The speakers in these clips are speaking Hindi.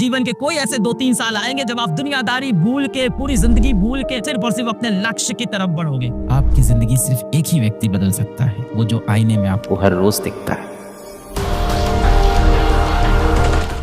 जीवन के कोई ऐसे 2-3 साल आएंगे जब आप दुनियादारी भूल के, पूरी जिंदगी भूल के सिर्फ और सिर्फ अपने लक्ष्य की तरफ बढ़ोगे। आपकी जिंदगी सिर्फ एक ही व्यक्ति बदल सकता है, वो जो आईने में आपको हर रोज दिखता है।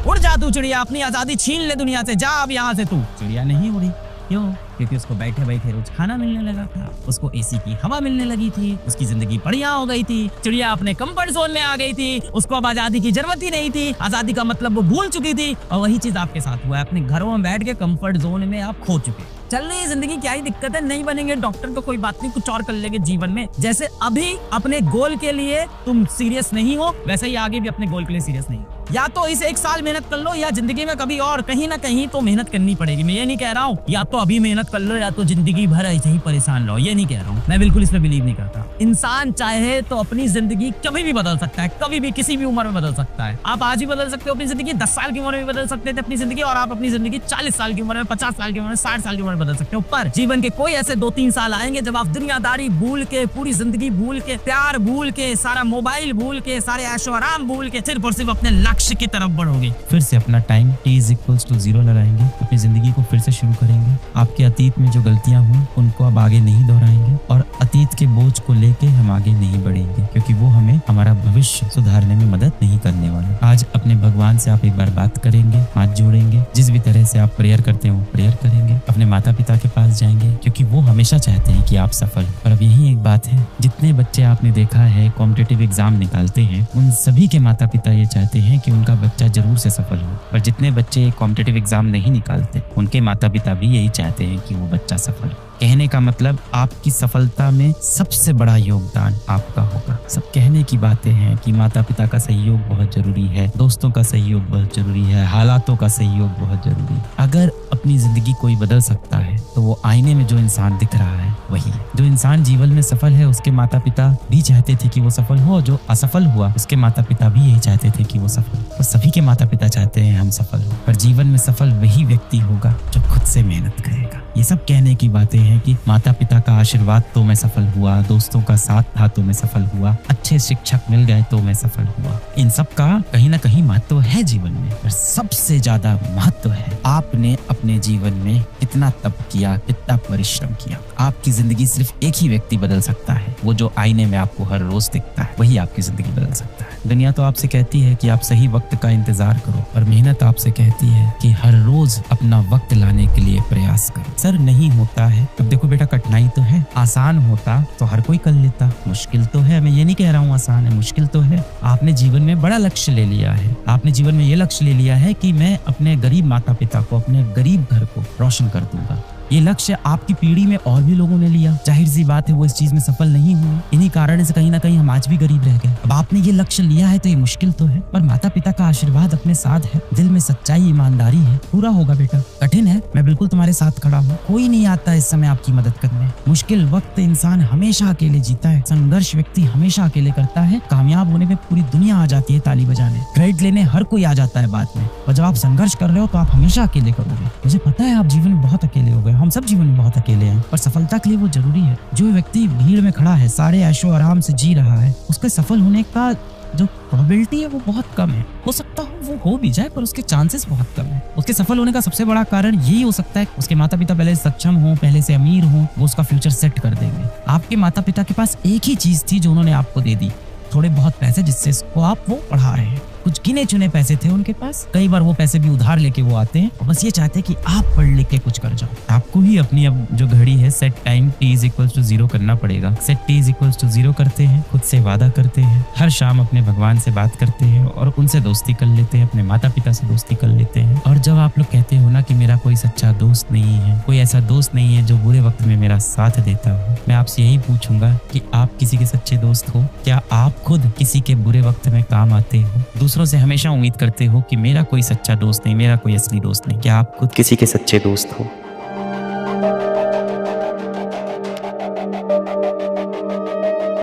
उड़ जा तू चिड़िया, अपनी आजादी छीन ले दुनिया से, जा अब यहाँ से तू। चिड़िया नहीं उड़ी, क्यों? क्योंकि उसको बैठे बैठे रोज खाना मिलने लगा था, उसको एसी की हवा मिलने लगी थी, उसकी जिंदगी बढ़िया हो गई थी। चिड़िया अपने कंफर्ट जोन में आ गई थी, उसको अब आजादी की जरूरत ही नहीं थी, आजादी का मतलब वो भूल चुकी थी। और वही चीज आपके साथ हुआ है, अपने घरों में बैठ के कंफर्ट जोन में आप खो चुके। चल रही है जिंदगी, क्या ही दिक्कत है, नहीं बनेंगे डॉक्टर तो कोई बात नहीं, कुछ और कर लेंगे जीवन में। जैसे अभी अपने गोल के लिए तुम सीरियस नहीं हो, वैसे ही आगे भी अपने गोल के लिए सीरियस नहीं हो। या तो इस 1 साल मेहनत कर लो, या जिंदगी में कभी और कहीं ना कहीं तो मेहनत करनी पड़ेगी। मैं ये नहीं कह रहा हूँ या तो अभी मेहनत कर लो या तो जिंदगी भर ऐसे ही परेशान रहो, ये नहीं कह रहा हूँ। मैं बिल्कुल इसमें बिलीव नहीं करता। इंसान चाहे तो अपनी जिंदगी कभी भी बदल सकता है, कभी भी किसी भी उम्र में बदल सकता है। आप आज भी बदल सकते हो अपनी जिंदगी, 10 साल की उम्र में बदल सकते थे अपनी जिंदगी, और आप अपनी जिंदगी 40 साल की उम्र में, 50 साल की उम्र में, 60 साल की उम्र में बदल सकते हो। पर जीवन के कोई ऐसे 2-3 साल आएंगे जब आप दुनियादारी भूल के, पूरी जिंदगी भूल के, प्यार भूल के, सारा मोबाइल भूल के, सारे ऐशो आराम भूल के सिर्फ और सिर्फ अपने लक्ष्य की तरफ बढ़ोगे। फिर से अपना टाइम t=0 लगाएंगे, अपनी जिंदगी को फिर से शुरू करेंगे। आपके अतीत में जो गलतियां हुई उनको अब आगे नहीं दोहराएंगे, और अतीत के बोझ को लेके हम आगे नहीं बढ़ेंगे, क्योंकि वो हमें हमारा भविष्य सुधारने में मदद नहीं करने वाले। आज अपने भगवान से आप एक बार बात करेंगे, हाथ जोड़ेंगे, जिस भी तरह से आप प्रेयर करते हो प्रेयर करेंगे, अपने माता पिता के पास जाएंगे, क्योंकि वो हमेशा चाहते हैं कि आप सफल हो। और अब यही एक बात है, जितने बच्चे आपने देखा है कॉम्पिटिटिव एग्जाम निकालते हैं, उन सभी के माता पिता ये चाहते हैं कि उनका बच्चा जरूर से सफल हो। पर जितने बच्चे कॉम्पिटिटिव एग्जाम नहीं निकालते, उनके माता पिता भी यही चाहते हैं कि वो बच्चा सफल हो। कहने का मतलब आपकी सफलता में सबसे बड़ा योगदान आपका होगा। सब कहने की बातें हैं कि माता पिता का सहयोग बहुत जरूरी है, दोस्तों का सहयोग बहुत जरूरी है, हालातों का सहयोग बहुत जरूरी है। अगर अपनी जिंदगी कोई बदल सकता है तो वो आईने में जो इंसान दिख रहा है वही। जो इंसान जीवन में सफल है उसके माता पिता भी चाहते थे कि वो सफल हो, जो असफल हुआ उसके माता पिता भी यही चाहते थे कि वो सफल हो। तो सभी के माता पिता चाहते हैं हम सफल हो, पर जीवन में सफल वही व्यक्ति होगा जो खुद से मेहनत करेगा। ये सब कहने की बातें हैं कि माता पिता का आशीर्वाद तो मैं सफल हुआ, दोस्तों का साथ था तो मैं सफल हुआ, अच्छे शिक्षक मिल गए तो मैं सफल हुआ। इन सब का कहीं ना कहीं महत्व है जीवन में, पर सबसे ज्यादा महत्व है आपने अपने जीवन में कितना तप किया, कितना परिश्रम किया। आपकी जिंदगी सिर्फ एक ही व्यक्ति बदल सकता है, वो जो आईने में आपको हर रोज दिखता है, वही आपकी जिंदगी बदल सकता है। दुनिया तो आपसे कहती है कि आप सही वक्त का इंतजार करो, पर मेहनत आपसे कहती है कि हर रोज अपना वक्त लाने के लिए प्रयास करो। सर नहीं होता है, अब देखो बेटा कठिनाई तो है, आसान होता तो हर कोई कर लेता, मुश्किल तो है। मैं ये नहीं कह रहा हूँ आसान है, मुश्किल तो है। आपने जीवन में बड़ा लक्ष्य ले लिया है, आपने जीवन में ये लक्ष्य ले लिया है कि मैं अपने गरीब माता पिता को, अपने गरीब घर को रोशन कर दूंगा। ये लक्ष्य आपकी पीढ़ी में और भी लोगों ने लिया, जाहिर सी बात है वो इस चीज में सफल नहीं हुए। इन्हीं कारण से कहीं ना कहीं हम आज भी गरीब रह गए। अब आपने ये लक्ष्य लिया है तो ये मुश्किल तो है, पर माता पिता का आशीर्वाद अपने साथ है, दिल में सच्चाई ईमानदारी है, पूरा होगा बेटा। कठिन है, मैं बिल्कुल तुम्हारे साथ खड़ा हूँ, कोई नहीं आता इस समय आपकी मदद करने। मुश्किल वक्त इंसान हमेशा अकेले जीता है, संघर्ष व्यक्ति हमेशा अकेले करता है। कामयाब होने पे पूरी दुनिया आ जाती है ताली बजाने, क्रेडिट लेने हर कोई आ जाता है बाद में, और जब आप संघर्ष कर रहे हो तो आप हमेशा अकेले करोगे। मुझे पता है आप जीवन में बहुत अकेले हो गए, हम सब जीवन में बहुत अकेले हैं, पर सफलता के लिए वो जरूरी है। जो व्यक्ति भीड़ में खड़ा है, सारे ऐशो आराम से जी रहा है, उसके सफल होने का जो प्रोबेबिलिटी है वो बहुत कम है। हो सकता हो वो हो भी जाए, पर उसके चांसेस बहुत कम है। उसके सफल होने का सबसे बड़ा कारण यही हो सकता है उसके माता पिता पहले से सक्षम हो, पहले से अमीर हो, वो उसका फ्यूचर सेट कर देंगे। आपके माता पिता के पास एक ही चीज थी जो उन्होंने आपको दे दी, थोड़े बहुत पैसे, जिससे इसको आप वो पढ़ा रहे हैं। कुछ गिने चुने पैसे थे उनके पास, कई बार वो पैसे भी उधार लेके वो आते हैं, और बस ये चाहते हैं कि आप पढ़ लिख के कुछ कर जाओ। आपको ही अपनी अब जो घड़ी है सेट टाइम t=0 करना पड़ेगा। सेट t=0 करते हैं, खुद से वादा करते हैं, हर शाम अपने भगवान से बात करते हैं और उनसे दोस्ती कर लेते हैं, अपने माता पिता से दोस्ती कर लेते हैं। और जब आप लोग कहते हो ना कि मेरा कोई सच्चा दोस्त नहीं है, कोई ऐसा दोस्त नहीं है जो बुरे वक्त में मेरा साथ देता हो, मैं आपसे यही पूछूंगा कि आप किसी के सच्चे दोस्त हो? क्या आप खुद किसी के बुरे वक्त में काम आते हो? दूसरों से हमेशा उम्मीद करते हो कि मेरा कोई सच्चा दोस्त नहीं, मेरा कोई असली दोस्त नहीं। क्या आप खुद किसी के सच्चे दोस्त हो?